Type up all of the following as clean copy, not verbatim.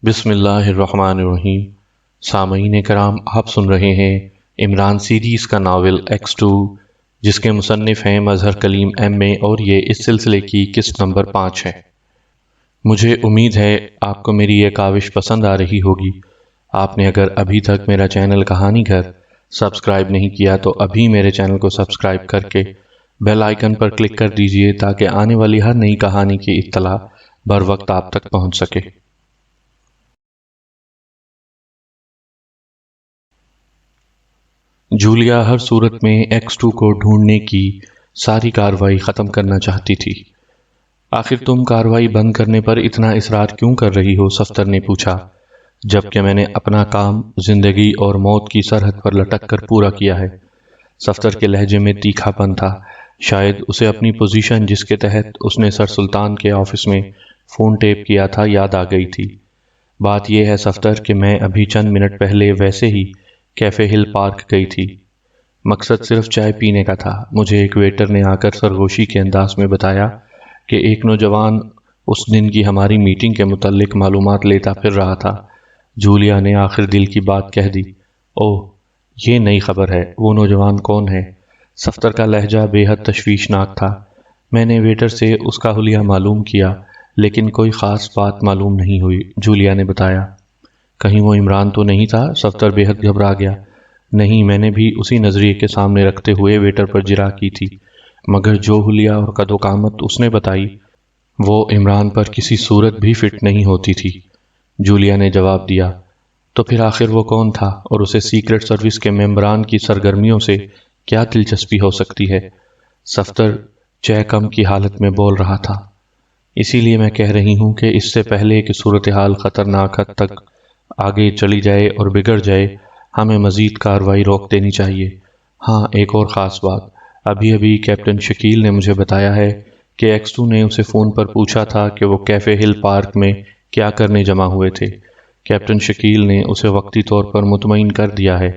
بسم اللہ الرحمن الرحیم۔ سامعین کرام، آپ سن رہے ہیں عمران سیریز کا ناول X2، جس کے مصنف ہیں مظہر کلیم MA، اور یہ اس سلسلے کی قسط نمبر 5 ہے۔ مجھے امید ہے آپ کو میری یہ کاوش پسند آ رہی ہوگی۔ آپ نے اگر ابھی تک میرا چینل کہانی گھر سبسکرائب نہیں کیا تو ابھی میرے چینل کو سبسکرائب کر کے بیل آئیکن پر کلک کر دیجئے تاکہ آنے والی ہر نئی کہانی کی اطلاع بر وقت آپ تک پہنچ سکے۔ جولیا ہر صورت میں X2 کو ڈھونڈنے کی ساری کارروائی ختم کرنا چاہتی تھی۔ آخر تم کارروائی بند کرنے پر اتنا اصرار کیوں کر رہی ہو؟ صفدر نے پوچھا، جبکہ میں نے اپنا کام زندگی اور موت کی سرحد پر لٹک کر پورا کیا ہے۔ صفدر کے لہجے میں تیکھا پن تھا۔ شاید اسے اپنی پوزیشن جس کے تحت اس نے سر سلطان کے آفس میں فون ٹیپ کیا تھا یاد آ گئی تھی۔ بات یہ ہے صفدر کہ میں ابھی چند منٹ پہلے ویسے ہی کیفے ہل پارک گئی تھی۔ مقصد صرف چائے پینے کا تھا۔ مجھے ایک ویٹر نے آ کر سرگوشی کے انداز میں بتایا کہ ایک نوجوان اس دن کی ہماری میٹنگ کے متعلق معلومات لیتا پھر رہا تھا۔ جولیا نے آخر دل کی بات کہہ دی۔ اوہ، یہ نئی خبر ہے۔ وہ نوجوان کون ہے؟ صفدر کا لہجہ بے حد تشویشناک تھا۔ میں نے ویٹر سے اس کا حلیہ معلوم کیا، لیکن کوئی خاص بات معلوم نہیں ہوئی، جولیا نے بتایا۔ کہیں وہ عمران تو نہیں تھا؟ صفدر بے حد گھبرا گیا۔ نہیں، میں نے بھی اسی نظریے کے سامنے رکھتے ہوئے ویٹر پر جرا کی تھی، مگر جو حلیہ اور قد و قامت اس نے بتائی وہ عمران پر کسی صورت بھی فٹ نہیں ہوتی تھی، جولیا نے جواب دیا۔ تو پھر آخر وہ کون تھا، اور اسے سیکرٹ سروس کے ممبران کی سرگرمیوں سے کیا دلچسپی ہو سکتی ہے؟ صفدر چہ کم کی حالت میں بول رہا تھا۔ اسی لیے میں کہہ رہی ہوں کہ اس سے پہلے کہ صورتحال خطرناک حد تک آگے چلی جائے اور بگڑ جائے، ہمیں مزید کارروائی روک دینی چاہیے۔ ہاں، ایک اور خاص بات، ابھی کیپٹن شکیل نے مجھے بتایا ہے کہ X2 نے اسے فون پر پوچھا تھا کہ وہ کیفے ہل پارک میں کیا کرنے جمع ہوئے تھے۔ کیپٹن شکیل نے اسے وقتی طور پر مطمئن کر دیا ہے،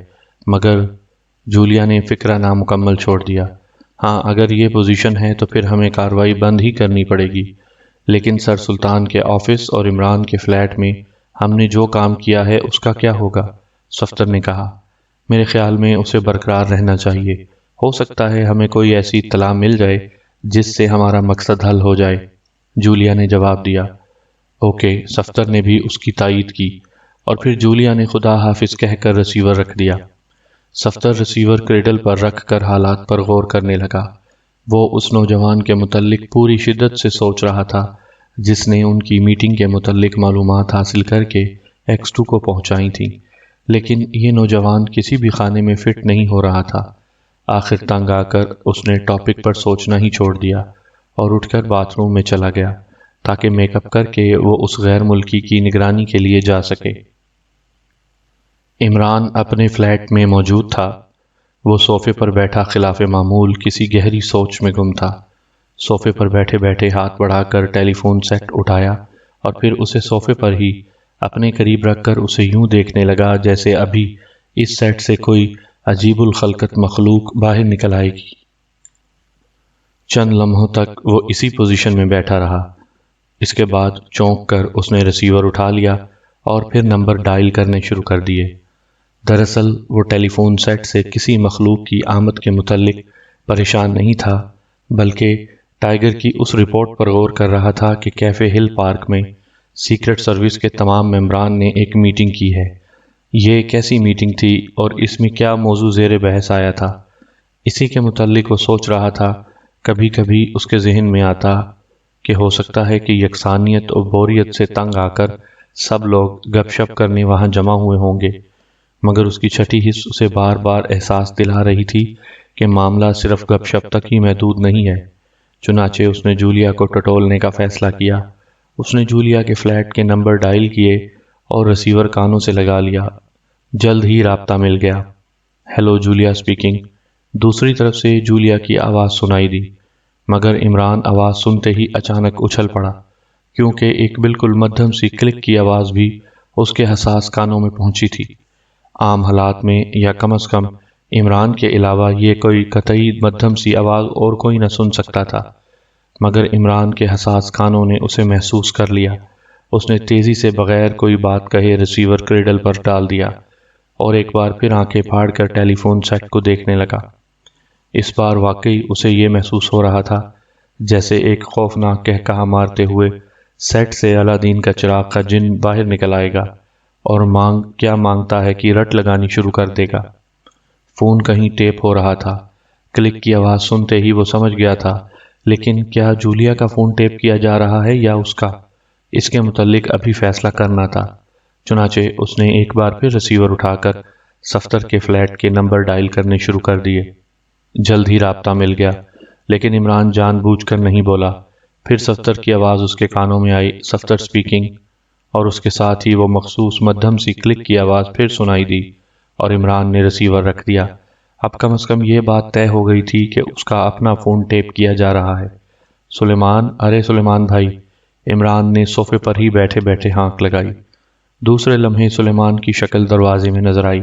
مگر جولیا نے فکرہ نامکمل چھوڑ دیا۔ ہاں، اگر یہ پوزیشن ہے تو پھر ہمیں کارروائی بند ہی کرنی پڑے گی، لیکن سر سلطان کے آفس اور عمران کے فلیٹ میں ہم نے جو کام کیا ہے اس کا کیا ہوگا؟ صفدر نے کہا۔ میرے خیال میں اسے برقرار رہنا چاہیے۔ ہو سکتا ہے ہمیں کوئی ایسی اطلاع مل جائے جس سے ہمارا مقصد حل ہو جائے، جولیا نے جواب دیا۔ اوکے، صفدر نے بھی اس کی تائید کی، اور پھر جولیا نے خدا حافظ کہہ کر ریسیور رکھ دیا۔ صفدر ریسیور کریڈل پر رکھ کر حالات پر غور کرنے لگا۔ وہ اس نوجوان کے متعلق پوری شدت سے سوچ رہا تھا جس نے ان کی میٹنگ کے متعلق معلومات حاصل کر کے X2 کو پہنچائی تھیں، لیکن یہ نوجوان کسی بھی خانے میں فٹ نہیں ہو رہا تھا۔ آخر تنگ آ کر اس نے ٹاپک پر سوچنا ہی چھوڑ دیا اور اٹھ کر باتھ روم میں چلا گیا تاکہ میک اپ کر کے وہ اس غیر ملکی کی نگرانی کے لیے جا سکے۔ عمران اپنے فلیٹ میں موجود تھا۔ وہ صوفے پر بیٹھا خلاف معمول کسی گہری سوچ میں گم تھا۔ صوفے پر بیٹھے بیٹھے ہاتھ بڑھا کر ٹیلی فون سیٹ اٹھایا اور پھر اسے صوفے پر ہی اپنے قریب رکھ کر اسے یوں دیکھنے لگا جیسے ابھی اس سیٹ سے کوئی عجیب الخلقت مخلوق باہر نکل آئے گی۔ چند لمحوں تک وہ اسی پوزیشن میں بیٹھا رہا۔ اس کے بعد چونک کر اس نے ریسیور اٹھا لیا اور پھر نمبر ڈائل کرنے شروع کر دیے۔ دراصل وہ ٹیلی فون سیٹ سے کسی مخلوق کی آمد کے متعلق پریشان نہیں تھا، بلکہ ٹائیگر کی اس رپورٹ پر غور کر رہا تھا کہ کیفے ہل پارک میں سیکرٹ سروس کے تمام ممبران نے ایک میٹنگ کی ہے۔ یہ کیسی میٹنگ تھی اور اس میں کیا موضوع زیر بحث آیا تھا؟ اسی کے متعلق وہ سوچ رہا تھا۔ کبھی کبھی اس کے ذہن میں آتا کہ ہو سکتا ہے کہ یکسانیت اور بوریت سے تنگ آ کر سب لوگ گپ شپ کرنے وہاں جمع ہوئے ہوں گے، مگر اس کی چھٹی حس اسے بار بار احساس دلا رہی تھی کہ معاملہ صرف گپ شپ تک ہی محدود نہیں ہے۔ چنانچہ اس نے جولیا کو ٹٹولنے کا فیصلہ کیا۔ اس نے جولیا کے فلیٹ کے نمبر ڈائل کیے اور ریسیور کانوں سے لگا لیا۔ جلد ہی رابطہ مل گیا۔ Hello, Julia speaking. دوسری طرف سے جولیا کی آواز سنائی دی، مگر عمران آواز سنتے ہی اچانک اچھل پڑا، کیونکہ ایک بالکل مدھم سی کلک کی آواز بھی اس کے حساس کانوں میں پہنچی تھی۔ عام حالات میں یا کم از کم عمران کے علاوہ یہ کوئی قطعی مدھم سی آواز اور کوئی نہ سن سکتا تھا، مگر عمران کے حساس کانوں نے اسے محسوس کر لیا۔ اس نے تیزی سے بغیر کوئی بات کہے ریسیور کریڈل پر ڈال دیا اور ایک بار پھر آنکھیں پھاڑ کر ٹیلی فون سیٹ کو دیکھنے لگا۔ اس بار واقعی اسے یہ محسوس ہو رہا تھا جیسے ایک خوفناک قہقہا مارتے ہوئے سیٹ سے الادین کا چراغ کا جن باہر نکل آئے گا اور کیا مانگتا ہے کہ رٹ لگانی شروع کر دے گا۔ فون کہیں ٹیپ ہو رہا تھا۔ کلک کی آواز سنتے ہی وہ سمجھ گیا تھا، لیکن کیا جولیا کا فون ٹیپ کیا جا رہا ہے یا اس کا؟ اس کے متعلق ابھی فیصلہ کرنا تھا۔ چنانچہ اس نے ایک بار پھر ریسیور اٹھا کر صفدر کے فلیٹ کے نمبر ڈائل کرنے شروع کر دیے۔ جلد ہی رابطہ مل گیا، لیکن عمران جان بوجھ کر نہیں بولا۔ پھر صفدر کی آواز اس کے کانوں میں آئی، صفدر سپیکنگ، اور اس کے ساتھ ہی وہ مخصوص مدھم سی کلک کی آواز پھر سنائی دی اور عمران نے ریسیور رکھ دیا۔ اب کم از کم یہ بات طے ہو گئی تھی کہ اس کا اپنا فون ٹیپ کیا جا رہا ہے۔ سلیمان، ارے سلیمان بھائی! عمران نے صوفے پر ہی بیٹھے بیٹھے ہانک لگائی۔ دوسرے لمحے سلیمان کی شکل دروازے میں نظر آئی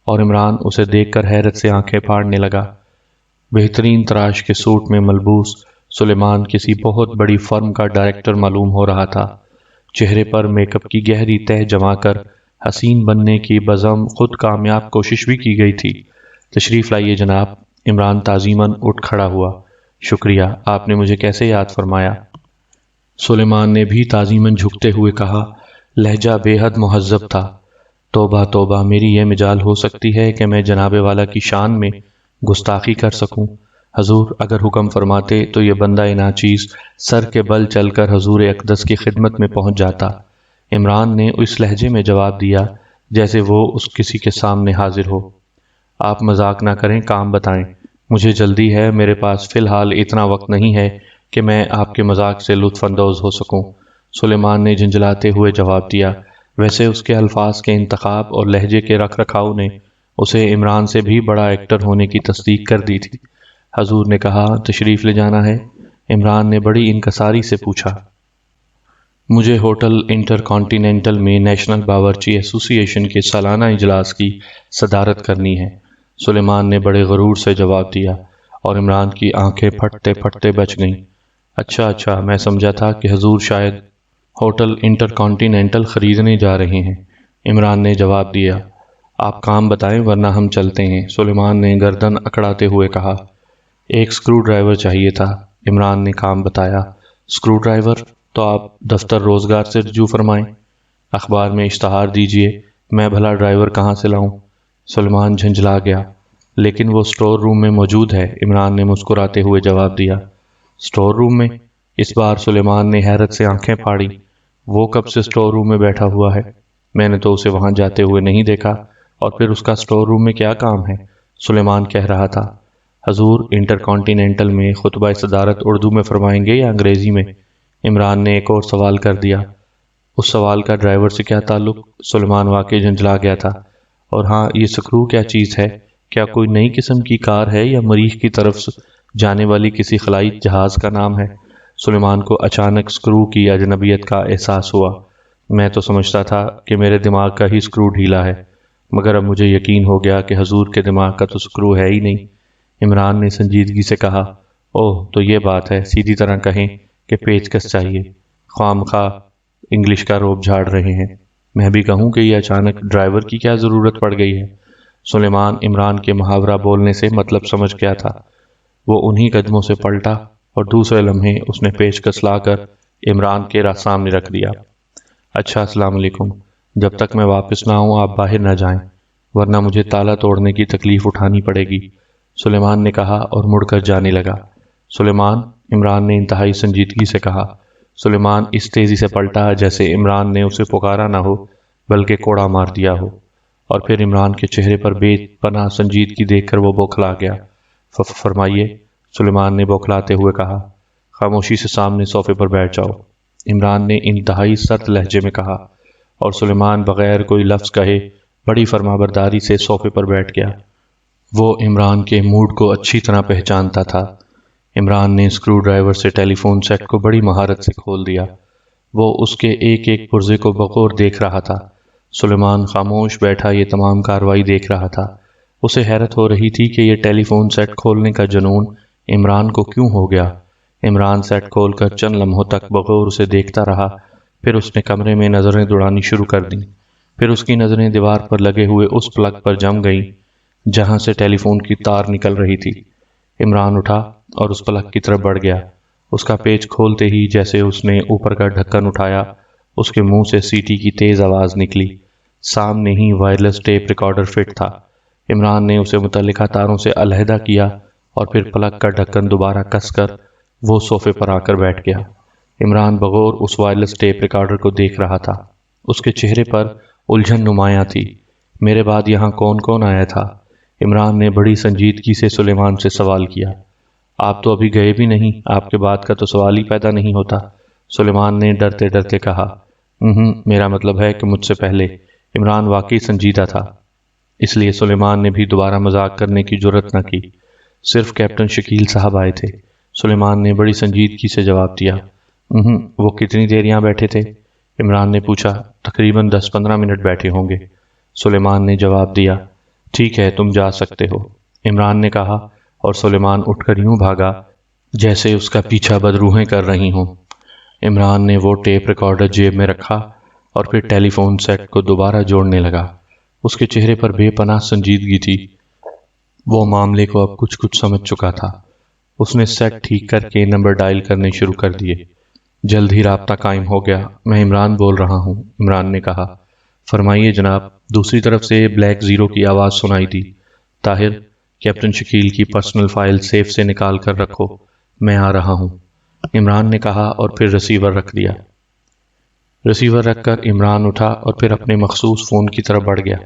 اور عمران اسے دیکھ کر حیرت سے آنکھیں پھاڑنے لگا۔ بہترین تراش کے سوٹ میں ملبوس سلیمان کسی بہت بڑی فرم کا ڈائریکٹر معلوم ہو رہا تھا۔ چہرے پر میک اپ کی گہری تہ جما کر حسین بننے کی بزم خود کامیاب کوشش بھی کی گئی تھی۔ تشریف لائیے جناب۔ عمران تعظیماً اٹھ کھڑا ہوا۔ شکریہ، آپ نے مجھے کیسے یاد فرمایا؟ سلیمان نے بھی تعظیماً جھکتے ہوئے کہا، لہجہ بے حد مہذب تھا۔ توبہ توبہ، میری یہ مجال ہو سکتی ہے کہ میں جناب والا کی شان میں گستاخی کر سکوں؟ حضور اگر حکم فرماتے تو یہ بندہ ناچیز سر کے بل چل کر حضور اقدس کی خدمت میں پہنچ جاتا۔ عمران نے اس لہجے میں جواب دیا جیسے وہ اس کسی کے سامنے حاضر ہو۔ آپ مذاق نہ کریں، کام بتائیں، مجھے جلدی ہے، میرے پاس فی الحال اتنا وقت نہیں ہے کہ میں آپ کے مذاق سے لطف اندوز ہو سکوں۔ سلیمان نے جھنجھلاتے ہوئے جواب دیا۔ ویسے اس کے الفاظ کے انتخاب اور لہجے کے رکھ رکھاؤ نے اسے عمران سے بھی بڑا ایکٹر ہونے کی تصدیق کر دی تھی۔ حضور نے کہا، تشریف لے جانا ہے؟ عمران نے بڑی انکساری سے پوچھا۔ مجھے ہوٹل انٹر کانٹیننٹل میں نیشنل باورچی ایسوسی ایشن کے سالانہ اجلاس کی صدارت کرنی ہے، سلیمان نے بڑے غرور سے جواب دیا، اور عمران کی آنکھیں پھٹتے پھٹتے بچ گئیں۔ اچھا، میں سمجھا تھا کہ حضور شاید ہوٹل انٹر کانٹیننٹل خریدنے جا رہے ہیں۔ عمران نے جواب دیا، آپ کام بتائیں ورنہ ہم چلتے ہیں۔ سلیمان نے گردن اکڑاتے ہوئے کہا، ایک سکرو ڈرائیور چاہیے تھا۔ عمران نے کام بتایا۔ Screw driver? تو آپ دفتر روزگار سے رجوع فرمائیں، اخبار میں اشتہار دیجئے، میں بھلا ڈرائیور کہاں سے لاؤں؟ سلیمان جھنجھلا گیا۔ لیکن وہ سٹور روم میں موجود ہے، عمران نے مسکراتے ہوئے جواب دیا۔ سٹور روم میں؟ اس بار سلیمان نے حیرت سے آنکھیں پھاڑی۔ وہ کب سے سٹور روم میں بیٹھا ہوا ہے؟ میں نے تو اسے وہاں جاتے ہوئے نہیں دیکھا، اور پھر اس کا سٹور روم میں کیا کام ہے؟ سلیمان کہہ رہا تھا، حضور انٹر کانٹیننٹل میں خطبہ صدارت اردو میں فرمائیں گے یا انگریزی میں؟ عمران نے ایک اور سوال کر دیا۔ اس سوال کا ڈرائیور سے کیا تعلق؟ سلیمان واقعی جھنجھلا گیا تھا۔ اور ہاں، یہ سکرو کیا چیز ہے؟ کیا کوئی نئی قسم کی کار ہے یا مریخ کی طرف جانے والی کسی خلائی جہاز کا نام ہے؟ سلیمان کو اچانک سکرو کی اجنبیت کا احساس ہوا۔ میں تو سمجھتا تھا کہ میرے دماغ کا ہی سکرو ڈھیلا ہے، مگر اب مجھے یقین ہو گیا کہ حضور کے دماغ کا تو سکرو ہے ہی نہیں۔ عمران نے سنجیدگی سے کہا، اوہ تو یہ بات ہے، سیدھی طرح کہیں کہ پیچکس چاہیے، خواہ انگلش کا روب جھاڑ رہے ہیں۔ میں بھی کہوں کہ یہ اچانک ڈرائیور کی کیا ضرورت پڑ گئی ہے؟ سلیمان عمران کے محاورہ بولنے سے مطلب سمجھ گیا تھا۔ وہ انہی قدموں سے پلٹا اور دوسرے لمحے اس نے پیچکس لا کر عمران کے سامنے رکھ دیا۔ اچھا، السلام علیکم، جب تک میں واپس نہ آؤں آپ باہر نہ جائیں، ورنہ مجھے تالا توڑنے کی تکلیف اٹھانی پڑے گی، سلیمان نے کہا اور مڑ کر جانے لگا۔ سلیمان، عمران نے انتہائی سنجیدگی سے کہا۔ سلیمان اس تیزی سے پلٹا جیسے عمران نے اسے پکارا نہ ہو بلکہ کوڑا مار دیا ہو، اور پھر عمران کے چہرے پر بے پناہ سنجیدگی دیکھ کر وہ بوکھلا گیا۔ فرمائیے، سلیمان نے بوکھلاتے ہوئے کہا۔ خاموشی سے سامنے صوفے پر بیٹھ جاؤ، عمران نے انتہائی سخت لہجے میں کہا، اور سلیمان بغیر کوئی لفظ کہے بڑی فرمانبرداری سے صوفے پر بیٹھ گیا۔ وہ عمران کے موڈ کو اچھی طرح پہچانتا تھا۔ عمران نے سکرو ڈرائیور سے ٹیلی فون سیٹ کو بڑی مہارت سے کھول دیا۔ وہ اس کے ایک ایک پرزے کو بغور دیکھ رہا تھا۔ سلیمان خاموش بیٹھا یہ تمام کاروائی دیکھ رہا تھا۔ اسے حیرت ہو رہی تھی کہ یہ ٹیلی فون سیٹ کھولنے کا جنون عمران کو کیوں ہو گیا۔ عمران سیٹ کھول کر چند لمحوں تک بغور اسے دیکھتا رہا، پھر اس نے کمرے میں نظریں دوڑانی شروع کر دیں۔ پھر اس کی نظریں دیوار پر لگے ہوئے اس پلگ پر جم گئیں جہاں سے ٹیلی فون کی تار نکل رہی تھی۔ عمران اٹھا اور اس پلگ کی طرف بڑھ گیا۔ اس کا پیچ کھولتے ہی جیسے اس نے اوپر کا ڈھکن اٹھایا، اس کے منہ سے سیٹی کی تیز آواز نکلی۔ سامنے ہی وائرلیس ٹیپ ریکارڈر فٹ تھا۔ عمران نے اسے متعلقہ تاروں سے علیحدہ کیا اور پھر پلگ کا ڈھکن دوبارہ کس کر وہ صوفے پر آ کر بیٹھ گیا۔ عمران بغور اس وائرلیس ٹیپ ریکارڈر کو دیکھ رہا تھا۔ اس کے چہرے پر الجھن نمایاں تھی۔ میرے بعد یہاں کون کون آیا تھا؟ عمران نے بڑی سنجیدگی سے سلیمان سے سوال کیا۔ آپ تو ابھی گئے بھی نہیں، آپ کے بعد کا تو سوال ہی پیدا نہیں ہوتا، سلیمان نے ڈرتے ڈرتے کہا۔ میرا مطلب ہے کہ مجھ سے پہلے۔ عمران واقعی سنجیدہ تھا، اس لیے سلیمان نے بھی دوبارہ مذاق کرنے کی جرأت نہ کی۔ صرف کیپٹن شکیل صاحب آئے تھے، سلیمان نے بڑی سنجیدگی سے جواب دیا۔ وہ کتنی دیر یہاں بیٹھے تھے؟ عمران نے پوچھا۔ تقریباً 10-15 منٹ بیٹھے ہوں گے، سلیمان نے جواب دیا۔ ٹھیک ہے، تم جا سکتے ہو، عمران نے کہا، اور سلیمان اٹھ کر یوں بھاگا جیسے اس کا پیچھا بدروحیں کر رہی ہوں۔ عمران نے وہ ٹیپ ریکارڈر جیب میں رکھا اور پھر ٹیلی فون سیٹ کو دوبارہ جوڑنے لگا۔ اس کے چہرے پر بے پناہ سنجیدگی تھی۔ وہ معاملے کو اب کچھ سمجھ چکا تھا۔ اس نے سیٹ ٹھیک کر کے نمبر ڈائل کرنے شروع کر دیے۔ جلد ہی رابطہ قائم ہو گیا۔ میں عمران بول رہا ہوں، عمران نے کہا۔ فرمائیے جناب۔ دوسری طرف سے بلیک زیرو کی آواز سنائی دی۔ طاہر، کیپٹن شکیل کی پرسنل فائل سیف سے نکال کر رکھو، میں آ رہا ہوں، عمران نے کہا اور پھر ریسیور رکھ دیا۔ ریسیور رکھ کر عمران اٹھا اور پھر اپنے مخصوص فون کی طرف بڑھ گیا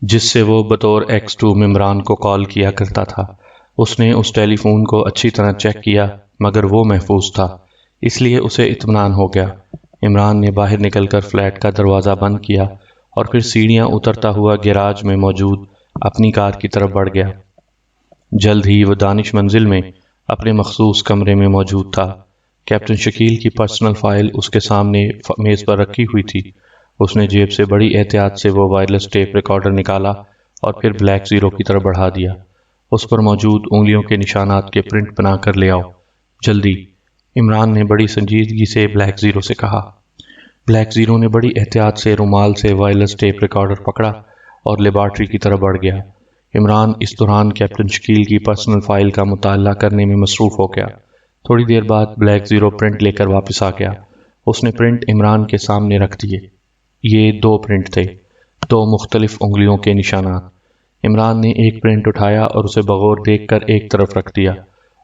جس سے وہ بطور X2 عمران کو کال کیا کرتا تھا۔ اس نے اس ٹیلی فون کو اچھی طرح چیک کیا مگر وہ محفوظ تھا، اس لیے اسے اطمینان ہو گیا۔ عمران نے باہر نکل کر فلیٹ کا دروازہ بند کیا اور پھر سیڑھیاں اترتا ہوا گیراج میں موجود اپنی کار کی طرف بڑھ گیا۔ جلد ہی وہ دانش منزل میں اپنے مخصوص کمرے میں موجود تھا۔ کیپٹن شکیل کی پرسنل فائل اس کے سامنے میز پر رکھی ہوئی تھی۔ اس نے جیب سے بڑی احتیاط سے وہ وائرلیس ٹیپ ریکارڈر نکالا اور پھر بلیک زیرو کی طرف بڑھا دیا۔ اس پر موجود انگلیوں کے نشانات کے پرنٹ بنا کر لے آؤ، جلدی، عمران نے بڑی سنجیدگی سے بلیک زیرو سے کہا۔ بلیک زیرو نے بڑی احتیاط سے رومال سے وائرلیس ٹیپ ریکارڈر پکڑا اور لیبارٹری کی طرف بڑھ گیا۔ عمران اس دوران کیپٹن شکیل کی پرسنل فائل کا مطالعہ کرنے میں مصروف ہو گیا۔ تھوڑی دیر بعد بلیک زیرو پرنٹ لے کر واپس آ گیا۔ اس نے پرنٹ عمران کے سامنے رکھ دیے۔ یہ 2 پرنٹ تھے، 2 مختلف انگلیوں کے نشانات۔ عمران نے ایک پرنٹ اٹھایا اور اسے بغور دیکھ کر ایک طرف رکھ دیا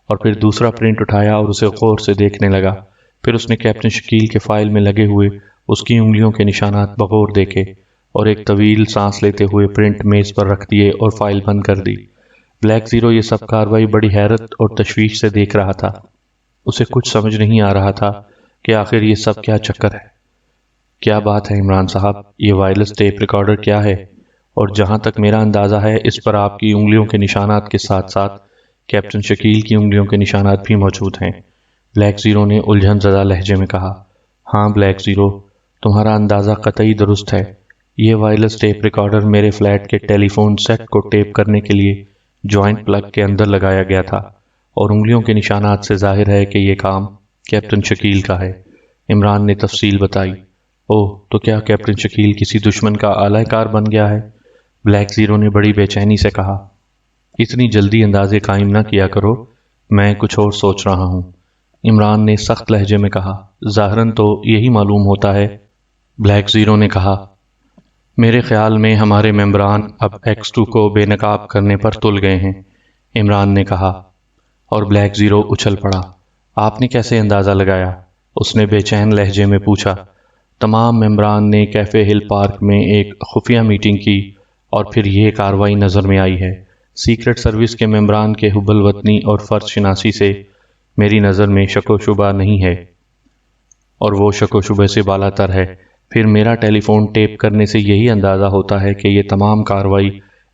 اور پھر دوسرا پرنٹ اٹھایا اور اسے غور سے دیکھنے لگا۔ پھر اس نے کیپٹن شکیل کے فائل میں لگے ہوئے اس کی انگلیوں کے نشانات بغور دیکھے اور ایک طویل سانس لیتے ہوئے پرنٹ میز پر رکھ دیے اور فائل بند کر دی۔ بلیک زیرو یہ سب کاروائی بڑی حیرت اور تشویش سے دیکھ رہا تھا۔ اسے کچھ سمجھ نہیں آ رہا تھا کہ آخر یہ سب کیا چکر ہے۔ کیا بات ہے عمران صاحب، یہ وائرلیس ٹیپ ریکارڈر کیا ہے؟ اور جہاں تک میرا اندازہ ہے اس پر آپ کی انگلیوں کے نشانات کے ساتھ ساتھ کیپٹن شکیل کی انگلیوں کے نشانات بھی موجود ہیں، بلیک زیرو نے الجھن زدہ لہجے میں کہا۔ ہاں بلیک زیرو، تمہارا اندازہ قطعی درست ہے۔ یہ وائرلیس ٹیپ ریکارڈر میرے فلیٹ کے ٹیلی فون سیٹ کو ٹیپ کرنے کے لیے جوائنٹ پلگ کے اندر لگایا گیا تھا، اور انگلیوں کے نشانات سے ظاہر ہے کہ یہ کام کیپٹن شکیل کا ہے، عمران نے تفصیل بتائی۔ اوہ، تو کیا کیپٹن شکیل کسی دشمن کا آلہ کار بن گیا ہے؟ بلیک زیرو نے بڑی بے چینی سے کہا۔ اتنی جلدی اندازے قائم نہ کیا کرو، میں کچھ اور سوچ رہا ہوں، عمران نے سخت لہجے میں کہا۔ ظاہراً تو یہی معلوم ہوتا ہے، بلیک زیرو نے کہا۔ میرے خیال میں ہمارے ممبران اب X2 کو بے نقاب کرنے پر تل گئے ہیں، عمران نے کہا، اور بلیک زیرو اچھل پڑا۔ آپ نے کیسے اندازہ لگایا؟ اس نے بے چین لہجے میں پوچھا۔ تمام ممبران نے کیفے ہل پارک میں ایک خفیہ میٹنگ کی اور پھر یہ کاروائی نظر میں آئی ہے۔ سیکرٹ سروس کے ممبران کے حب الوطنی اور فرض شناسی سے میری نظر میں شک و شبہ نہیں ہے، اور وہ شک و شبہ سے بالا تر ہے۔ پھر میرا ٹیلی فون ٹیپ کرنے سے یہی اندازہ ہوتا ہے کہ یہ تمام کاروائی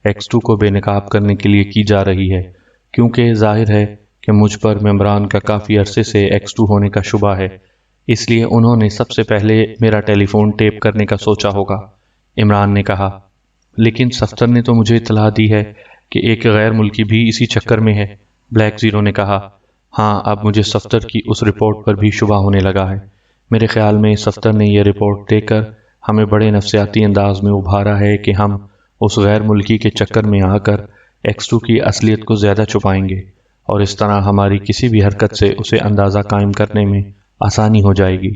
X2 کو بے نقاب کرنے کے لیے کی جا رہی ہے، کیونکہ ظاہر ہے کہ مجھ پر ممبران کا کافی عرصے سے X2 ہونے کا شبہ ہے، اس لیے انہوں نے سب سے پہلے میرا ٹیلی فون ٹیپ کرنے کا سوچا ہوگا، عمران نے کہا۔ لیکن صفتر نے تو مجھے اطلاع دی ہے کہ ایک غیر ملکی بھی اسی چکر میں ہے، بلیک زیرو نے کہا۔ ہاں، اب مجھے صفتر کی اس رپورٹ پر بھی شبہ ہونے لگا ہے، میرے خیال میں صفدر نے یہ رپورٹ دے کر ہمیں بڑے نفسیاتی انداز میں ابھارا ہے کہ ہم اس غیر ملکی کے چکر میں آ کر X2 کی اصلیت کو زیادہ چھپائیں گے اور اس طرح ہماری کسی بھی حرکت سے اسے اندازہ قائم کرنے میں آسانی ہو جائے گی۔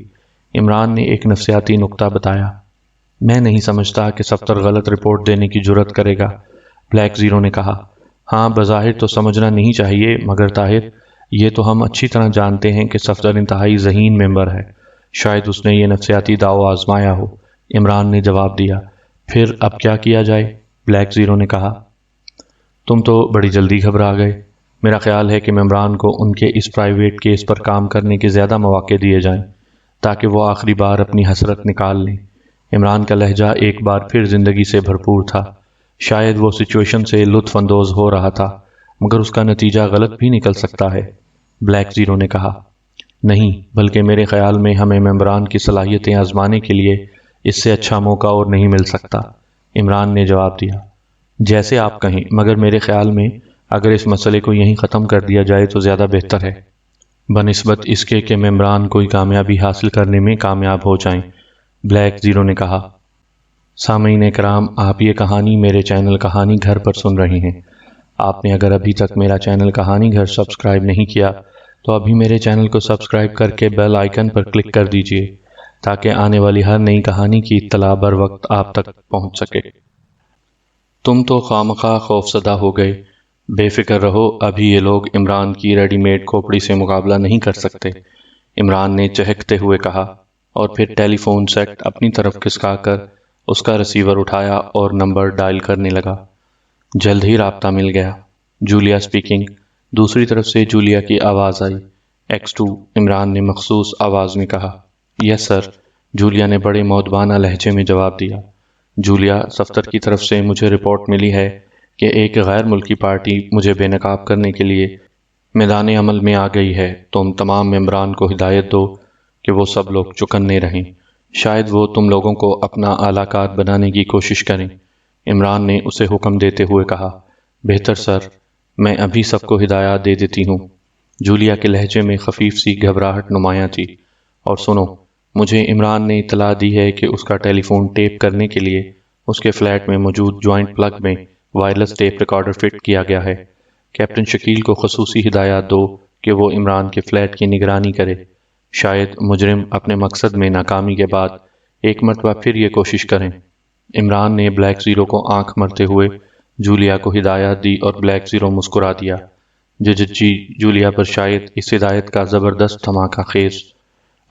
عمران نے ایک نفسیاتی نکتہ بتایا۔ میں نہیں سمجھتا کہ صفدر غلط رپورٹ دینے کی جرات کرے گا، بلیک زیرو نے کہا۔ ہاں، بظاہر تو سمجھنا نہیں چاہیے، مگر طاہر یہ تو ہم اچھی طرح جانتے ہیں کہ صفدر انتہائی ذہین ممبر ہے، شاید اس نے یہ نفسیاتی داؤ آزمایا ہو۔ عمران نے جواب دیا۔ پھر اب کیا کیا جائے؟ بلیک زیرو نے کہا۔ تم تو بڑی جلدی گھبرا گئے۔ میرا خیال ہے کہ ممبران کو ان کے اس پرائیویٹ کیس پر کام کرنے کے زیادہ مواقع دیے جائیں تاکہ وہ آخری بار اپنی حسرت نکال لیں۔ عمران کا لہجہ ایک بار پھر زندگی سے بھرپور تھا۔ شاید وہ سچویشن سے لطف اندوز ہو رہا تھا، مگر اس کا نتیجہ غلط بھی نکل سکتا ہے، بلیک زیرو نے کہا۔ نہیں، بلکہ میرے خیال میں ہمیں ممبران کی صلاحیتیں آزمانے کے لیے اس سے اچھا موقع اور نہیں مل سکتا، عمران نے جواب دیا۔ جیسے آپ کہیں، مگر میرے خیال میں اگر اس مسئلے کو یہیں ختم کر دیا جائے تو زیادہ بہتر ہے، بنسبت اس کے کہ ممبران کوئی کامیابی حاصل کرنے میں کامیاب ہو جائیں، بلیک زیرو نے کہا۔ سامعین کرام، آپ یہ کہانی میرے چینل کہانی گھر پر سن رہے ہیں۔ آپ نے اگر ابھی تک میرا چینل کہانی گھر سبسکرائب نہیں کیا تو ابھی میرے چینل کو سبسکرائب کر کے بیل آئیکن پر کلک کر دیجئے تاکہ آنے والی ہر نئی کہانی کی اطلاع بر وقت آپ تک پہنچ سکے۔ تم تو خوامخواہ خوفزدہ ہو گئے۔ بے فکر رہو، ابھی یہ لوگ عمران کی ریڈی میڈ کھوپڑی سے مقابلہ نہیں کر سکتے، عمران نے چہکتے ہوئے کہا، اور پھر ٹیلی فون سیٹ اپنی طرف کھسکا کر اس کا ریسیور اٹھایا اور نمبر ڈائل کرنے لگا۔ جلد ہی رابطہ مل گیا۔ Julia speaking. دوسری طرف سے جولیا کی آواز آئی۔ X2، عمران نے مخصوص آواز میں کہا۔ یس سر، جولیا نے بڑے مؤدبانہ لہجے میں جواب دیا۔ جولیا، صفدر کی طرف سے مجھے رپورٹ ملی ہے کہ ایک غیر ملکی پارٹی مجھے بے نقاب کرنے کے لیے میدان عمل میں آ گئی ہے۔ تم تمام ممبران کو ہدایت دو کہ وہ سب لوگ چکنے رہیں، شاید وہ تم لوگوں کو اپنا اعلی کار بنانے کی کوشش کریں، عمران نے اسے حکم دیتے ہوئے کہا۔ بہتر سر، میں ابھی سب کو ہدایات دے دیتی ہوں۔ جولیا کے لہجے میں خفیف سی گھبراہٹ نمایاں تھی۔ اور سنو، مجھے عمران نے اطلاع دی ہے کہ اس کا ٹیلی فون ٹیپ کرنے کے لیے اس کے فلیٹ میں موجود جوائنٹ پلگ میں وائرلیس ٹیپ ریکارڈر فٹ کیا گیا ہے۔ کیپٹن شکیل کو خصوصی ہدایات دو کہ وہ عمران کے فلیٹ کی نگرانی کرے، شاید مجرم اپنے مقصد میں ناکامی کے بعد ایک مرتبہ پھر یہ کوشش کریں۔ عمران نے بلیک زیرو کو آنکھ مرتے ہوئے جولیا کو ہدایات دی اور بلیک زیرو مسکرا دیا۔ جی، جولیا پر شاید اس ہدایت کا زبردست دھماکہ خیز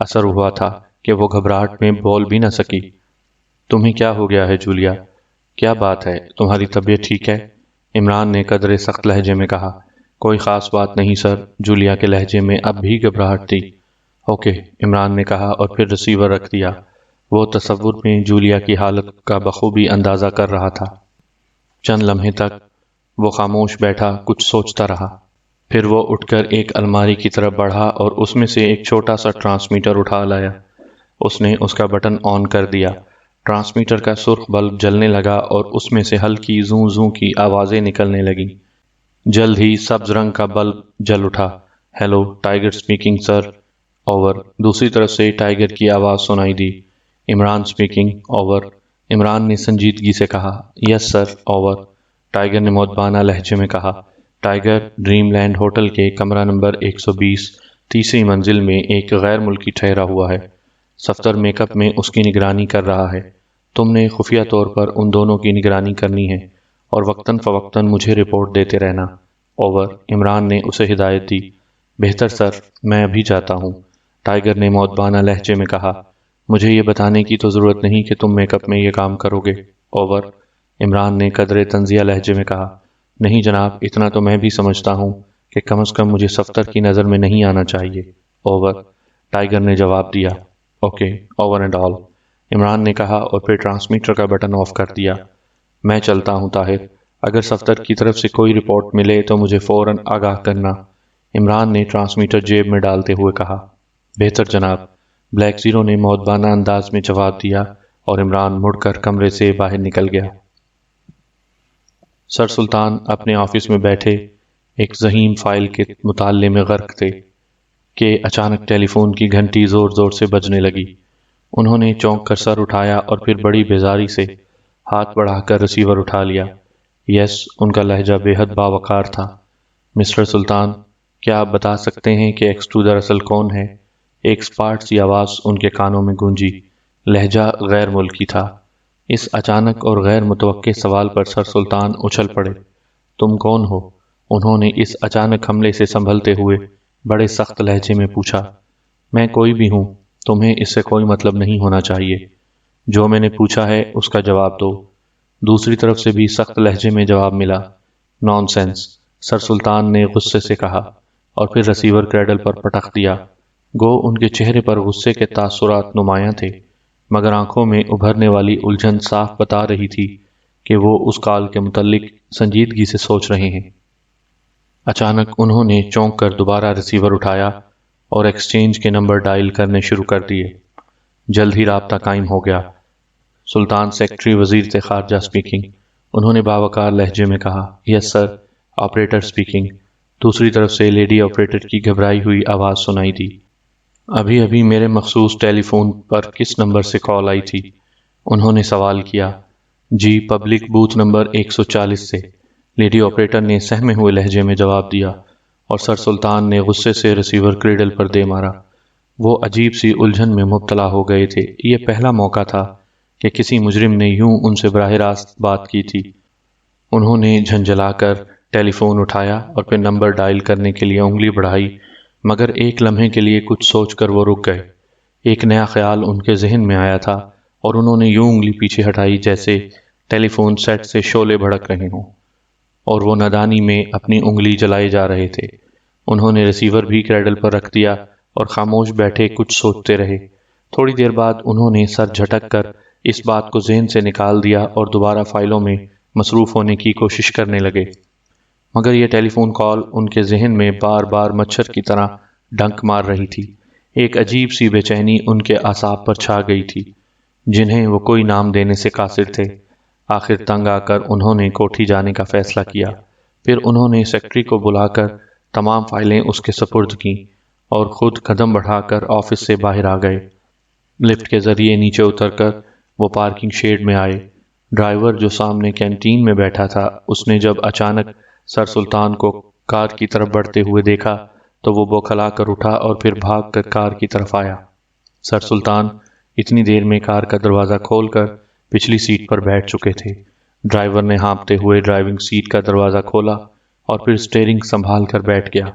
اثر ہوا تھا کہ وہ گھبراہٹ میں بول بھی نہ سکی۔ تمہیں کیا ہو گیا ہے جولیا؟ کیا بات ہے، تمہاری طبیعت ٹھیک ہے؟ عمران نے قدرے سخت لہجے میں کہا۔ کوئی خاص بات نہیں سر، جولیا کے لہجے میں اب بھی گھبراہٹ تھی۔ اوکے، عمران نے کہا اور پھر ریسیور رکھ دیا۔ وہ تصور میں جولیا کی حالت کا بخوبی اندازہ کر رہا تھا۔ چند لمحے تک وہ خاموش بیٹھا کچھ سوچتا رہا، پھر وہ اٹھ کر ایک الماری کی طرف بڑھا اور اس میں سے ایک چھوٹا سا ٹرانسمیٹر اٹھا لایا۔ اس نے اس کا بٹن آن کر دیا۔ ٹرانسمیٹر کا سرخ بلب جلنے لگا اور اس میں سے ہلکی زوں زوں کی آوازیں نکلنے لگیں۔ جلد ہی سبز رنگ کا بلب جل اٹھا۔ Hello, Tiger speaking sir, over. دوسری طرف سے ٹائیگر کی آواز سنائی دی۔ Imran speaking, over. عمران نے سنجیدگی سے کہا۔ یس سر، اوور، ٹائیگر نے مؤدبانہ لہجے میں کہا۔ ٹائیگر، ڈریم لینڈ ہوٹل کے کمرہ نمبر 120 تیسری منزل میں ایک غیر ملکی ٹھہرا ہوا ہے۔ صفدر میک اپ میں اس کی نگرانی کر رہا ہے۔ تم نے خفیہ طور پر ان دونوں کی نگرانی کرنی ہے اور وقتاً فوقتاً مجھے رپورٹ دیتے رہنا، اوور۔ عمران نے اسے ہدایت دی۔ بہتر سر، میں ابھی جاتا ہوں، ٹائیگر نے مؤدبانہ لہجے میں کہا۔ مجھے یہ بتانے کی تو ضرورت نہیں کہ تم میک اپ میں یہ کام کرو گے، اوور۔ عمران نے قدرے طنزیہ لہجے میں کہا۔ نہیں جناب، اتنا تو میں بھی سمجھتا ہوں کہ کم از کم مجھے صفدر کی نظر میں نہیں آنا چاہیے، اوور، ٹائیگر نے جواب دیا۔ Okay, over and all, Imran نے کہا اور پھر ٹرانسمیٹر کا بٹن آف کر دیا۔ میں چلتا ہوں طاہر، اگر صفدر کی طرف سے کوئی رپورٹ ملے تو مجھے فوراً آگاہ کرنا، عمران نے ٹرانسمیٹر جیب میں ڈالتے ہوئے کہا۔ بہتر جناب، بلیک زیرو نے مؤدبانہ انداز میں جواب دیا اور عمران مڑ کر کمرے سے باہر نکل گیا۔ سر سلطان اپنے آفس میں بیٹھے ایک ضخیم فائل کے مطالعے میں غرق تھے۔ کہ اچانک ٹیلی فون کی گھنٹی زور زور سے بجنے لگی۔ انہوں نے چونک کر سر اٹھایا اور پھر بڑی بیزاری سے ہاتھ بڑھا کر ریسیور اٹھا لیا۔ یس، ان کا لہجہ بے حد باوقار تھا۔ مسٹر سلطان، کیا آپ بتا سکتے ہیں کہ X2 دراصل کون ہے؟ ایک سپاٹ سی آواز ان کے کانوں میں گونجی۔ لہجہ غیر ملکی تھا۔ اس اچانک اور غیر متوقع سوال پر سر سلطان اچھل پڑے۔ تم کون ہو؟ انہوں نے اس اچانک حملے سے سنبھلتے ہوئے بڑے سخت لہجے میں پوچھا۔ میں کوئی بھی ہوں، تمہیں اس سے کوئی مطلب نہیں ہونا چاہیے۔ جو میں نے پوچھا ہے اس کا جواب دو۔ دوسری طرف سے بھی سخت لہجے میں جواب ملا۔ نان سینس، سر سلطان نے غصے سے کہا اور پھر ریسیور کریڈل پر پٹخ دیا۔ گو ان کے چہرے پر غصے کے تاثرات نمایاں تھے، مگر آنکھوں میں ابھرنے والی الجھن صاف بتا رہی تھی کہ وہ اس کال کے متعلق سنجیدگی سے سوچ رہے ہیں۔ اچانک انہوں نے چونک کر دوبارہ ریسیور اٹھایا اور ایکسچینج کے نمبر ڈائل کرنے شروع کر دیے۔ جلد ہی رابطہ قائم ہو گیا۔ سلطان سیکرٹری وزیر خارجہ اسپیکنگ، انہوں نے باوقار لہجے میں کہا۔ یس سر، آپریٹر اسپیکنگ، دوسری طرف سے لیڈی آپریٹر کی گھبرائی ہوئی آواز سنائی دی۔ ابھی ابھی میرے مخصوص ٹیلی فون پر کس نمبر سے کال آئی تھی؟ انہوں نے سوال کیا۔ جی، پبلک بوتھ نمبر 140 سے، لیڈی آپریٹر نے سہمے ہوئے لہجے میں جواب دیا، اور سر سلطان نے غصے سے ریسیور کریڈل پر دے مارا۔ وہ عجیب سی الجھن میں مبتلا ہو گئے تھے۔ یہ پہلا موقع تھا کہ کسی مجرم نے یوں ان سے براہ راست بات کی تھی۔ انہوں نے جھنجھلا کر ٹیلی فون اٹھایا اور پھر نمبر ڈائل کرنے کے لیے انگلی بڑھائی، مگر ایک لمحے کے لیے کچھ سوچ کر وہ رک گئے۔ ایک نیا خیال ان کے ذہن میں آیا تھا اور انہوں نے یوں انگلی پیچھے ہٹائی جیسے ٹیلی فون سیٹ سے شعلے بھڑک رہے ہوں اور وہ نادانی میں اپنی انگلی جلائے جا رہے تھے۔ انہوں نے ریسیور بھی کریڈل پر رکھ دیا اور خاموش بیٹھے کچھ سوچتے رہے۔ تھوڑی دیر بعد انہوں نے سر جھٹک کر اس بات کو ذہن سے نکال دیا اور دوبارہ فائلوں میں مصروف ہونے کی کوشش کرنے لگے، مگر یہ ٹیلی فون کال ان کے ذہن میں بار بار مچھر کی طرح ڈنک مار رہی تھی۔ ایک عجیب سی بے چینی ان کے اعصاب پر چھا گئی تھی، جنہیں وہ کوئی نام دینے سے قاصر تھے۔ آخر تنگ آ کر انہوں نے کوٹھی جانے کا فیصلہ کیا۔ پھر انہوں نے سیکرٹری کو بلا کر تمام فائلیں اس کے سپرد کیں اور خود قدم بڑھا کر آفس سے باہر آ گئے۔ لفٹ کے ذریعے نیچے اتر کر وہ پارکنگ شیڈ میں آئے۔ ڈرائیور جو سامنے کینٹین میں بیٹھا تھا، اس نے جب اچانک سر سلطان کو کار کی طرف بڑھتے ہوئے دیکھا تو وہ بوکھلا کر اٹھا اور پھر بھاگ کر کار کی طرف آیا۔ سر سلطان اتنی دیر میں کار کا دروازہ کھول کر پچھلی سیٹ پر بیٹھ چکے تھے۔ ڈرائیور نے ہانپتے ہوئے ڈرائیونگ سیٹ کا دروازہ کھولا اور پھر سٹیئرنگ سنبھال کر بیٹھ گیا۔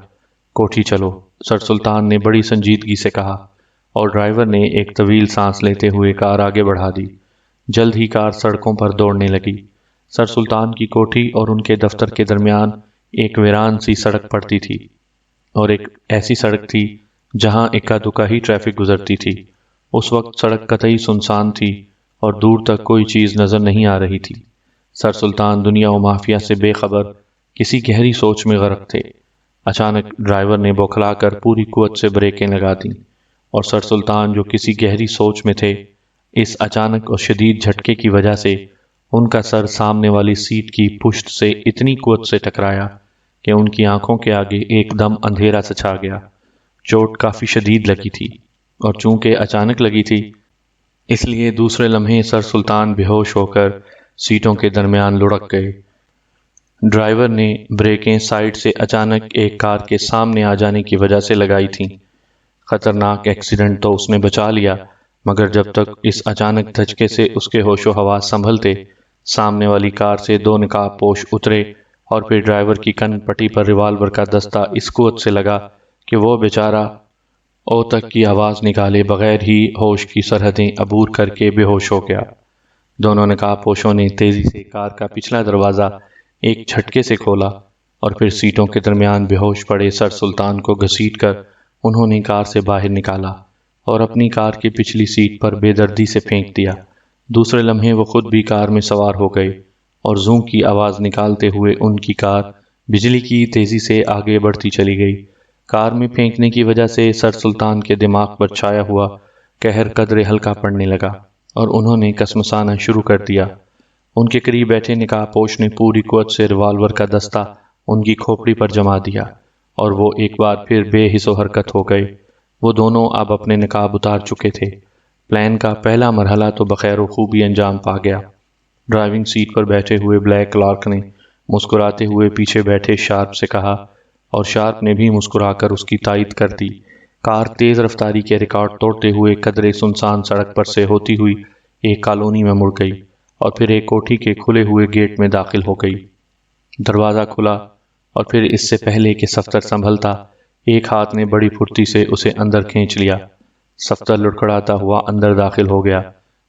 کوٹھی چلو، سر سلطان نے بڑی سنجیدگی سے کہا، اور ڈرائیور نے ایک طویل سانس لیتے ہوئے کار آگے بڑھا دی۔ جلد ہی کار سڑکوں پر دوڑنے لگی۔ سر سلطان کی کوٹھی اور ان کے دفتر کے درمیان ایک ویران سی سڑک پڑتی تھی، اور ایک ایسی سڑک تھی جہاں اکا دکا ہی ٹریفک گزرتی تھی۔ اس وقت سڑک قطعی سنسان تھی اور دور تک کوئی چیز نظر نہیں آ رہی تھی۔ سر سلطان دنیا و مافیا سے بے خبر کسی گہری سوچ میں غرق تھے۔ اچانک ڈرائیور نے بوکھلا کر پوری قوت سے بریکیں لگا دیں، اور سر سلطان جو کسی گہری سوچ میں تھے، اس اچانک اور شدید جھٹکے کی وجہ سے ان کا سر سامنے والی سیٹ کی پشت سے اتنی قوت سے ٹکرایا کہ ان کی آنکھوں کے آگے ایک دم اندھیرا سا چھا گیا۔ چوٹ کافی شدید لگی تھی، اور چونکہ اچانک لگی تھی اس لیے دوسرے لمحے سر سلطان بے ہوش ہو کر سیٹوں کے درمیان لڑک گئے۔ ڈرائیور نے بریکیں سائیڈ سے اچانک ایک کار کے سامنے آ جانے کی وجہ سے لگائی تھیں۔ خطرناک ایکسیڈنٹ تو اس نے بچا لیا، مگر جب تک اس اچانک دھچکے سے اس کے ہوش و حواس سنبھلتے، سامنے والی کار سے دو نقاب پوش اترے اور پھر ڈرائیور کی کن پٹی پر ریوالور کا دستہ اس قوت سے لگا کہ وہ بیچارہ او تک کی آواز نکالے بغیر ہی ہوش کی سرحدیں عبور کر کے بے ہوش ہو گیا۔ دونوں نقاب پوشوں نے تیزی سے کار کا پچھلا دروازہ ایک جھٹکے سے کھولا، اور پھر سیٹوں کے درمیان بے ہوش پڑے سر سلطان کو گھسیٹ کر انہوں نے کار سے باہر نکالا اور اپنی کار کی پچھلی سیٹ پر بے دردی سے پھینک دیا۔ دوسرے لمحے وہ خود بھی کار میں سوار ہو گئے، اور زوں کی آواز نکالتے ہوئے ان کی کار بجلی کی تیزی سے آگے بڑھتی چلی گئی۔ کار میں پھینکنے کی وجہ سے سر سلطان کے دماغ پر چھایا ہوا قہر قدرے ہلکا پڑنے لگا، اور انہوں نے کسمسانا شروع کر دیا۔ ان کے قریب بیٹھے نقاب پوش نے پوری قوت سے ریوالور کا دستہ ان کی کھوپڑی پر جما دیا، اور وہ ایک بار پھر بے حس و حرکت ہو گئے۔ وہ دونوں اب اپنے نقاب اتار چکے تھے۔ پلان کا پہلا مرحلہ تو بخیر و خوبی انجام پا گیا۔ ڈرائیونگ سیٹ پر بیٹھے ہوئے بلیک کلارک نے مسکراتے ہوئے پیچھے بیٹھے شارپ سے کہا، اور شارپ نے بھی مسکرا کر اس کی تائید کر دی۔ کار تیز رفتاری کے ریکارڈ توڑتے ہوئے قدرے سنسان سڑک پر سے ہوتی ہوئی ایک کالونی میں مڑ گئی اور پھر ایک کوٹھی کے کھلے ہوئے گیٹ میں داخل ہو گئی۔ دروازہ کھلا اور پھر اس سے پہلے کہ صفدر سنبھلتا، ایک ہاتھ نے بڑی پھرتی سے اسے اندر کھینچ لیا۔ صفدر لڑکھڑاتا ہوا اندر داخل ہو گیا۔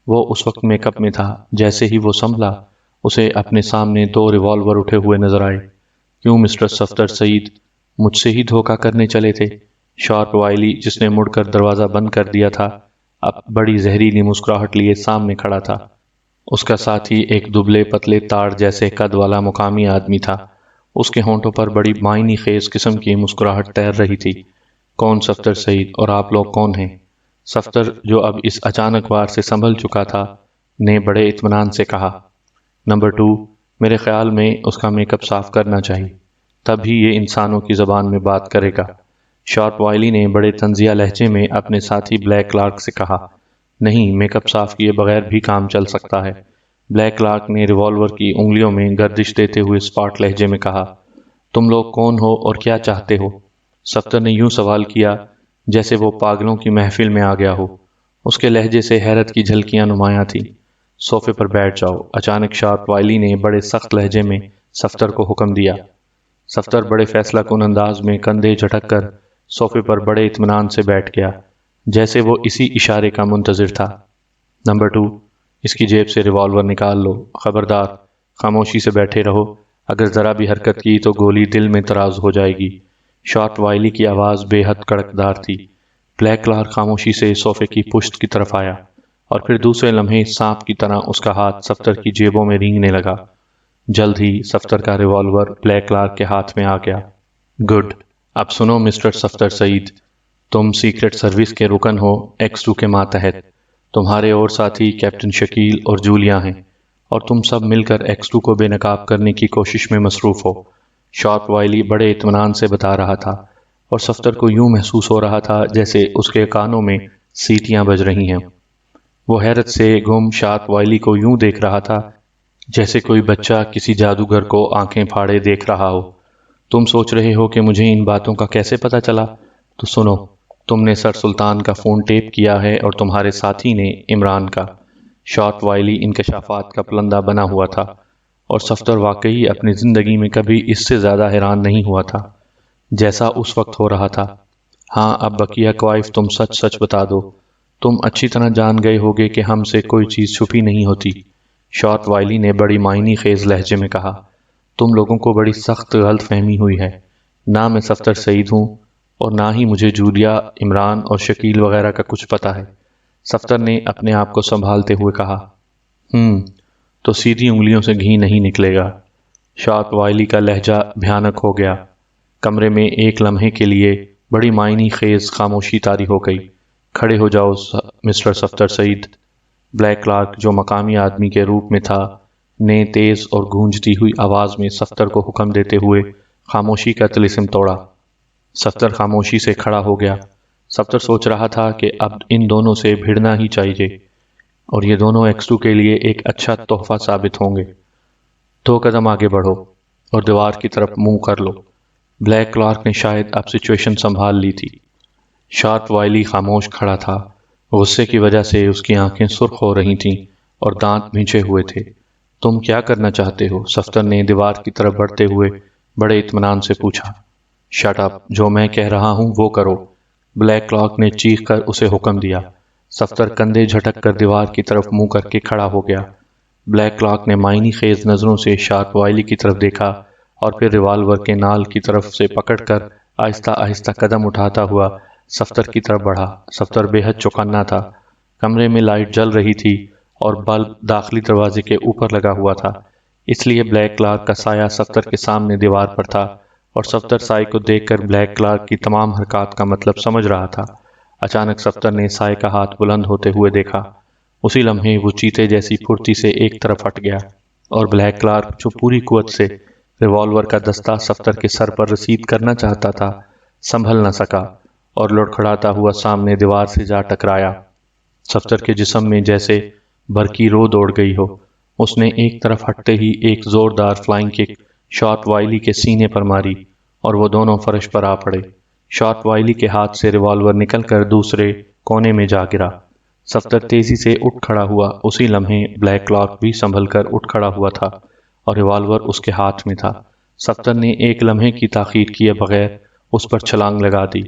وہ اس وقت میک اپ میں تھا۔ جیسے ہی وہ سنبھلا، اسے اپنے سامنے 2 ریوالور اٹھے ہوئے نظر آئے۔ کیوں مسٹر صفدر سعید، مجھ سے ہی دھوکہ کرنے چلے تھے؟ شارپ وائلی، جس نے مڑ کر دروازہ بند کر دیا تھا، اب بڑی زہریلی مسکراہٹ لیے سامنے کھڑا تھا۔ اس کا ساتھی ایک دبلے پتلے تاڑ جیسے قد والا مقامی آدمی تھا۔ اس کے ہونٹوں پر بڑی معنی خیز قسم کی مسکراہٹ تیر رہی تھی۔ کون صفدر سعید، اور آپ لوگ کون ہیں؟ صفدر، جو اب اس اچانک وار سے سنبھل چکا تھا، نے بڑے اطمینان سے کہا۔ نمبر 2، میرے خیال میں اس کا میک اپ صاف کرنا چاہیے، تب ہی یہ انسانوں کی زبان میں بات کرے گا۔ شارپ وائلی نے بڑے طنزیہ لہجے میں اپنے ساتھی بلیک کلارک سے کہا۔ نہیں، میک اپ صاف کیے بغیر بھی کام چل سکتا ہے، بلیک کلارک نے ریوالور کی انگلیوں میں گردش دیتے ہوئے اسپاٹ لہجے میں کہا۔ تم لوگ کون ہو اور کیا چاہتے ہو؟ صفدر نے یوں سوال کیا جیسے وہ پاگلوں کی محفل میں آ گیا ہو۔ اس کے لہجے سے حیرت کی جھلکیاں نمایاں تھیں۔ صوفے پر بیٹھ جاؤ، اچانک شارپ وائلی نے بڑے سخت لہجے میں صفدر کو حکم دیا۔ صفدر بڑے فیصلہ کن انداز میں کندھے جھٹک کر صوفے پر بڑے اطمینان سے بیٹھ گیا، جیسے وہ اسی اشارے کا منتظر تھا۔ نمبر 2، اس کی جیب سے ریوالور نکال لو۔ خبردار، خاموشی سے بیٹھے رہو، اگر ذرا بھی حرکت کی تو گولی دل میں تراز ہو جائے گی۔ شارپ وائلی کی آواز بے حد کڑکدار تھی۔ بلیک کلارک خاموشی سے صوفے کی پشت کی طرف آیا اور پھر دوسرے لمحے سانپ کی طرح اس کا ہاتھ صفدر کی جیبوں میں رینگنے لگا۔ جلد ہی صفدر کا ریوالور بلیک کلارک کے ہاتھ میں آ گیا۔ گڈ، اب سنو مسٹر صفدر سعید، تم سیکرٹ سروس کے رکن ہو X2 کے ماتحت۔ تمہارے اور ساتھی کیپٹن شکیل اور جولیا ہیں، اور تم سب مل کر X2 کو بے نقاب کرنے کی کوشش میں مصروف ہو۔ شارپ وائلی بڑے اطمینان سے بتا رہا تھا، اور صفدر کو یوں محسوس ہو رہا تھا جیسے اس کے کانوں میں سیٹیاں بج رہی ہیں۔ وہ حیرت سے گم شارپ وائلی کو یوں دیکھ رہا تھا جیسے کوئی بچہ کسی جادوگر کو آنکھیں پھاڑے دیکھ رہا ہو۔ تم سوچ رہے ہو کہ مجھے ان باتوں کا کیسے پتہ چلا؟ تو سنو، تم نے سر سلطان کا فون ٹیپ کیا ہے اور تمہارے ساتھی نے عمران کا۔ شارپ وائلی انکشافات کا پلندہ بنا ہوا تھا، اور صفدر واقعی اپنی زندگی میں کبھی اس سے زیادہ حیران نہیں ہوا تھا جیسا اس وقت ہو رہا تھا۔ ہاں، اب بقیہ کوائف تم سچ سچ بتا دو۔ تم اچھی طرح جان گئے ہوگے کہ ہم سے کوئی چیز چھپی نہیں ہوتی۔ شارپ وائلی نے بڑی معنی خیز لہجے میں کہا۔ تم لوگوں کو بڑی سخت غلط فہمی ہوئی ہے۔ نہ میں صفدر سعید ہوں، اور نہ ہی مجھے جولیا، عمران اور شکیل وغیرہ کا کچھ پتہ ہے۔ صفدر نے اپنے آپ کو سنبھالتے ہوئے کہا۔ تو سیدھی انگلیوں سے گھی نہیں نکلے گا۔ شارپ وائلی کا لہجہ بھیانک ہو گیا۔ کمرے میں ایک لمحے کے لیے بڑی معنی خیز خاموشی طاری ہو گئی۔ کھڑے ہو جاؤ مسٹر صفدر سعید، بلیک کلارک، جو مقامی آدمی کے روپ میں تھا، نے تیز اور گونجتی ہوئی آواز میں صفدر کو حکم دیتے ہوئے خاموشی کا طلسم توڑا۔ صفدر خاموشی سے کھڑا ہو گیا۔ صفدر سوچ رہا تھا کہ اب ان دونوں سے بھیڑنا ہی چاہیے، اور یہ دونوں X2 کے لیے ایک اچھا تحفہ ثابت ہوں گے۔ 2 قدم آگے بڑھو اور دیوار کی طرف منہ کر لو۔ بلیک کلارک نے شاید اب سچویشن سنبھال لی تھی۔ شارپ وائلی خاموش کھڑا تھا۔ غصے کی وجہ سے اس کی آنکھیں سرخ ہو رہی تھیں اور دانت بھینچے ہوئے تھے۔ تم کیا کرنا چاہتے ہو؟ صفدر نے دیوار کی طرف بڑھتے ہوئے بڑے اطمینان سے پوچھا۔ شٹ اپ، جو میں کہہ رہا ہوں وہ کرو، بلیک کلارک نے چیخ کر اسے حکم دیا۔ صفدر کندھے جھٹک کر دیوار کی طرف منہ کر کے کھڑا ہو گیا۔ بلیک کلارک نے معنی خیز نظروں سے شارپ وائلی کی طرف دیکھا اور پھر ریوالور کے نال کی طرف سے پکڑ کر آہستہ آہستہ قدم اٹھاتا ہوا صفدر کی طرف بڑھا۔ صفدر بے حد چوکنا تھا۔ کمرے میں لائٹ جل رہی تھی اور بلب داخلی دروازے کے اوپر لگا ہوا تھا، اس لیے بلیک کلارک کا سایہ صفدر کے سامنے دیوار پر تھا، اور صفدر سائے کو دیکھ کر بلیک کلارک کی تمام حرکات کا مطلب سمجھ رہا تھا۔ اچانک صفدر نے سائے کا ہاتھ بلند ہوتے ہوئے دیکھا۔ اسی لمحے وہ چیتے جیسی پھرتی سے ایک طرف ہٹ گیا، اور بلیک کلارک جو پوری قوت سے ریوالور کا دستہ صفدر کے سر پر رسید کرنا چاہتا تھا، سنبھل نہ سکا اور لڑکھڑاتا ہوا سامنے دیوار سے جا ٹکرایا۔ صفدر کے جسم میں جیسے برقی رو دوڑ گئی ہو۔ اس نے ایک طرف ہٹتے ہی ایک زوردار فلائنگ کک شارٹ وائلی کے سینے پر ماری اور وہ دونوں فرش پر آ پڑے۔ شارٹ وائلی کے ہاتھ سے ریوالور نکل کر دوسرے کونے میں جا گرا۔ صفدر تیزی سے اٹھ کھڑا ہوا۔ اسی لمحے بلیک کلاک بھی سنبھل کر اٹھ کھڑا ہوا تھا اور ریوالور اس کے ہاتھ میں تھا۔ صفدر نے ایک لمحے کی تاخیر کیے بغیر اس پر چھلانگ لگا دی۔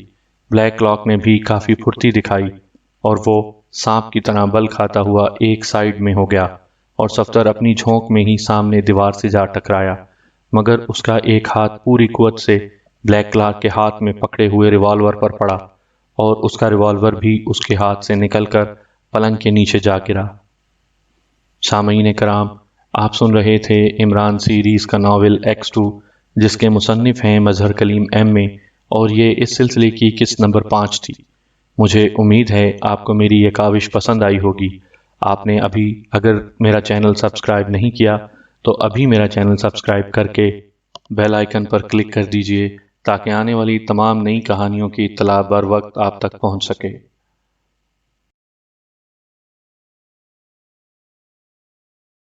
بلیک کلاک نے بھی کافی پھرتی دکھائی اور وہ سانپ کی طرح بل کھاتا ہوا ایک سائیڈ میں ہو گیا اور صفدر اپنی جھونک میں ہی سامنے دیوار سے جا ٹکرایا، مگر اس کا ایک ہاتھ پوری قوت سے بلیک کلاک کے ہاتھ میں پکڑے ہوئے ریوالور پر پڑا اور اس کا ریوالور بھی اس کے ہاتھ سے نکل کر پلنگ کے نیچے جا گرا۔ سامعین کرام، آپ سن رہے تھے عمران سیریز کا ناول X2، جس کے مصنف ہیں مظہر کلیم MA، اور یہ اس سلسلے کی قسط نمبر 5 تھی۔ مجھے امید ہے آپ کو میری یہ کاوش پسند آئی ہوگی۔ آپ نے ابھی اگر میرا چینل سبسکرائب نہیں کیا تو ابھی میرا چینل سبسکرائب کر کے بیل آئیکن پر کلک کر دیجئے تاکہ آنے والی تمام نئی کہانیوں کی اطلاع بر وقت آپ تک پہنچ سکے۔